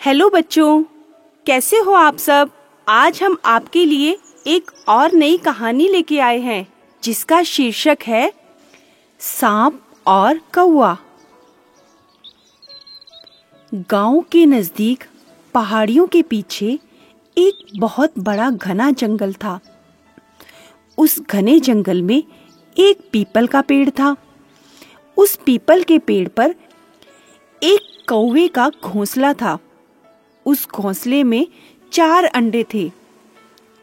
Hello बच्चों, कैसे हो आप सब। आज हम आपके लिए एक और नई कहानी लेके आए हैं जिसका शीर्षक है सांप और कौवा। गांव के नजदीक पहाड़ियों के पीछे एक बहुत बड़ा घना जंगल था। उस घने जंगल में एक पीपल का पेड़ था। उस पीपल के पेड़ पर एक कौवे का घोंसला था। उस घोंसले में 4 अंडे थे।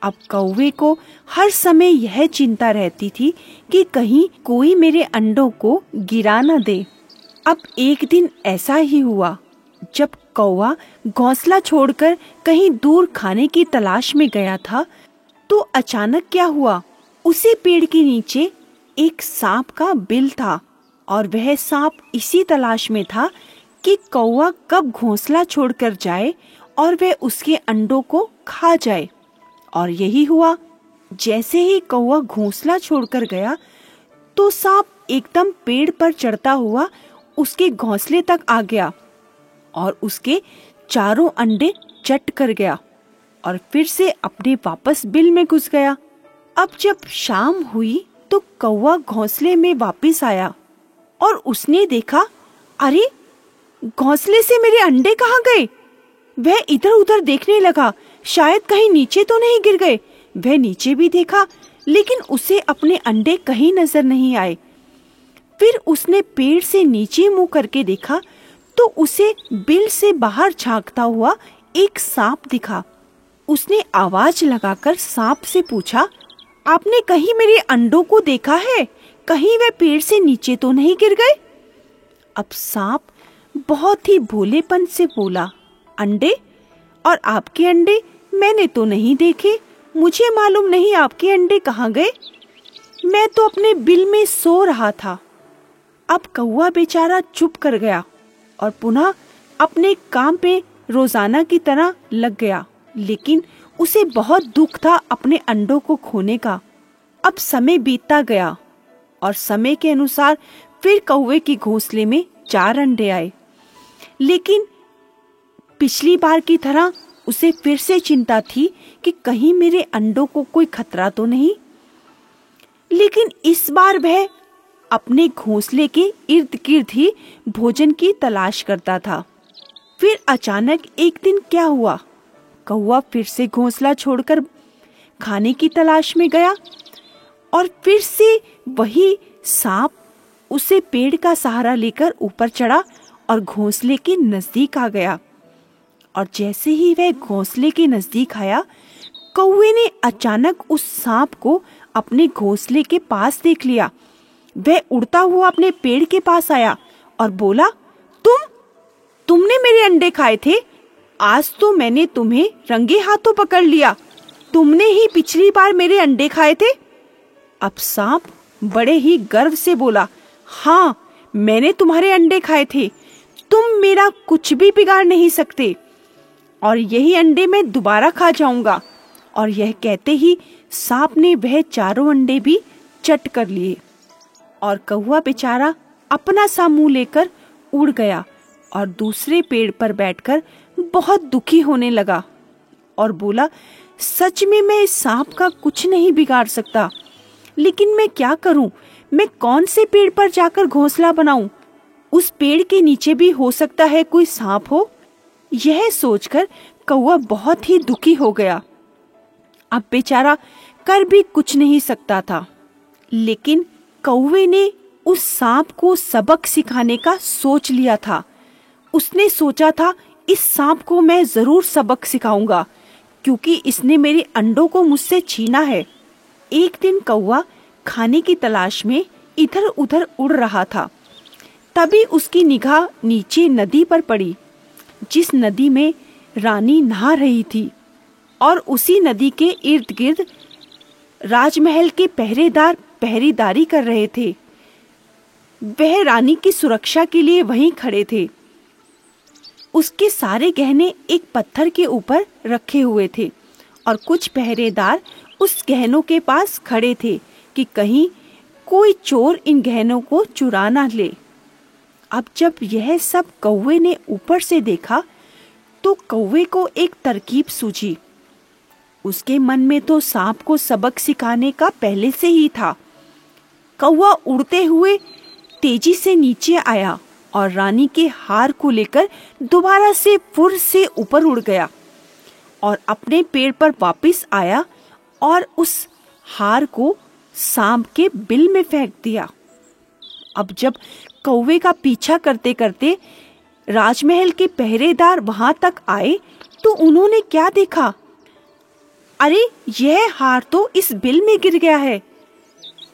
अब कौवे को हर समय यह चिंता रहती थी कि कहीं कोई मेरे अंडों को गिरा न दे। अब एक दिन ऐसा ही हुआ। जब कौवा घोंसला छोड़कर कहीं दूर खाने की तलाश में गया था, तो अचानक क्या हुआ, उसी पेड़ के नीचे एक सांप का बिल था और वह सांप इसी तलाश में था कि कौवा कब घोंसला छोड़कर जाए और वह उसके अंडों को खा जाए। और यही हुआ। जैसे ही कौवा घोंसला छोड़कर गया, तो सांप एकदम पेड़ पर चढ़ता हुआ उसके घोंसले तक आ गया और उसके चारों अंडे चट कर गया और फिर से अपने वापस बिल में घुस गया। अब जब शाम हुई तो कौवा घोंसले में वापस आया और उसने देखा, अरे घोंसले से मेरे अंडे कहाँ गए। वह इधर उधर देखने लगा, शायद कहीं नीचे तो नहीं गिर गए। वह नीचे भी देखा, लेकिन उसे अपने अंडे कहीं नजर नहीं आए। फिर उसने पेड़ से नीचे मुंह करके देखा तो उसे बिल से बाहर झांकता हुआ एक सांप दिखा। उसने आवाज लगाकर सांप से पूछा, आपने कहीं मेरे अंडों को देखा है? कहीं वे पेड़ से नीचे तो नहीं गिर गए? अब सांप बहुत ही भोलेपन से बोला, अंडे? और आपके अंडे मैंने तो नहीं देखे। मुझे मालूम नहीं आपके अंडे कहाँ गए। मैं तो अपने बिल में सो रहा था। अब कौवा बेचारा चुप कर गया और पुनः अपने काम पे रोजाना की तरह लग गया, लेकिन उसे बहुत दुख था अपने अंडों को खोने का। अब समय बीतता गया और समय के अनुसार फिर कौवे के घोंसले में 4 अंडे आए, लेकिन पिछली बार की तरह उसे फिर से चिंता थी कि कहीं मेरे अंडों को कोई खतरा तो नहीं। लेकिन इस बार वह अपने घोंसले के इर्द गिर्द ही भोजन की तलाश करता था। फिर अचानक एक दिन क्या हुआ, कौवा फिर से घोंसला छोड़कर खाने की तलाश में गया और फिर से वही सांप उसे पेड़ का सहारा लेकर ऊपर चढ़ा और घोंसले के नजदीक आ गया। और जैसे ही वह घोंसले के नजदीक आया, कौवे ने अचानक उस सांप को अपने घोंसले के पास देख लिया। वह उड़ता हुआ अपने पेड़ के पास आया और बोला, तुमने मेरे अंडे खाए थे। आज तो मैंने तुम्हें रंगे हाथों पकड़ लिया। तुमने ही पिछली बार मेरे अंडे खाए थे। अब सांप बड़े ही गर्व से बोला, हाँ, मैंने तुम्हारे अंडे खाए थे। तुम मेरा कुछ भी बिगाड़ नहीं सकते और यही अंडे मैं दोबारा खा जाऊंगा। और यह कहते ही सांप ने वह 4 अंडे भी चट कर लिए और कौवा बेचारा अपना सा मुंह लेकर उड़ गया और दूसरे पेड़ पर बैठकर बहुत दुखी होने लगा और बोला, सच में मैं इस सांप का कुछ नहीं बिगाड़ सकता, लेकिन मैं क्या करूं? मैं कौन से पेड़ पर जाकर घोंसला बनाऊं? उस पेड़ के नीचे भी हो सकता है कोई सांप हो। यह सोचकर कौवा बहुत ही दुखी हो गया। अब बेचारा कर भी कुछ नहीं सकता था, लेकिन कौवे ने उस सांप को सबक सिखाने का सोच लिया था। उसने सोचा था, इस सांप को मैं जरूर सबक सिखाऊंगा, क्योंकि इसने मेरे अंडों को मुझसे छीना है। एक दिन कौवा खाने की तलाश में इधर उधर उड़ रहा था। तभी उसकी निगाह नीचे नदी पर पड़ी, जिस नदी में रानी नहा रही थी और उसी नदी के इर्द गिर्द राजमहल के पहरेदार पहरेदारी कर रहे थे। वह रानी की सुरक्षा के लिए वहीं खड़े थे। उसके सारे गहने एक पत्थर के ऊपर रखे हुए थे और कुछ पहरेदार उस गहनों के पास खड़े थे कि कहीं कोई चोर इन गहनों को चुरा ना ले। अब जब यह सब कौवे ने ऊपर से देखा तो कौवे को एक तरकीब सूझी। उसके मन में तो सांप को सबक सिखाने का पहले से ही था। कौवा उड़ते हुए तेजी से नीचे आया और रानी के हार को लेकर दोबारा से फुर से ऊपर उड़ गया और अपने पेड़ पर वापस आया और उस हार को सांप के बिल में फेंक दिया। अब जब कौवे का पीछा करते करते राजमहल के पहरेदार वहां तक आए तो उन्होंने क्या देखा? अरे, यह हार तो इस बिल में गिर गया है।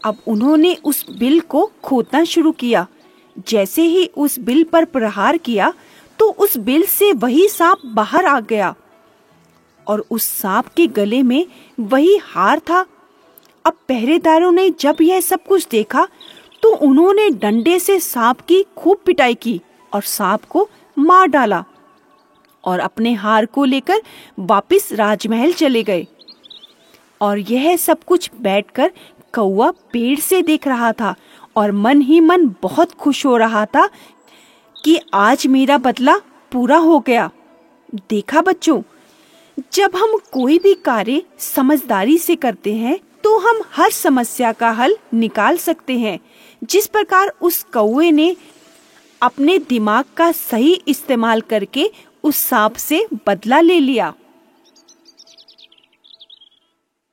अब उन्होंने उस बिल को खोदना शुरू किया। जैसे ही उस बिल पर प्रहार किया तो उस बिल से वही सांप बाहर आ गया और उस सांप के गले में वही हार था। अब पहरेदारों ने जब यह सब कुछ देखा तो उन्होंने डंडे से सांप की खूब पिटाई की और सांप को मार डाला और अपने हार को लेकर वापस राजमहल चले गए। और यह सब कुछ बैठकर कौवा पेड़ से देख रहा था और मन ही मन बहुत खुश हो रहा था कि आज मेरा बदला पूरा हो गया। देखा बच्चों, जब हम कोई भी कार्य समझदारी से करते हैं तो हम हर समस्या का हल निकाल सकते हैं। जिस प्रकार उस कौवे ने अपने दिमाग का सही इस्तेमाल करके उस सांप से बदला ले लिया।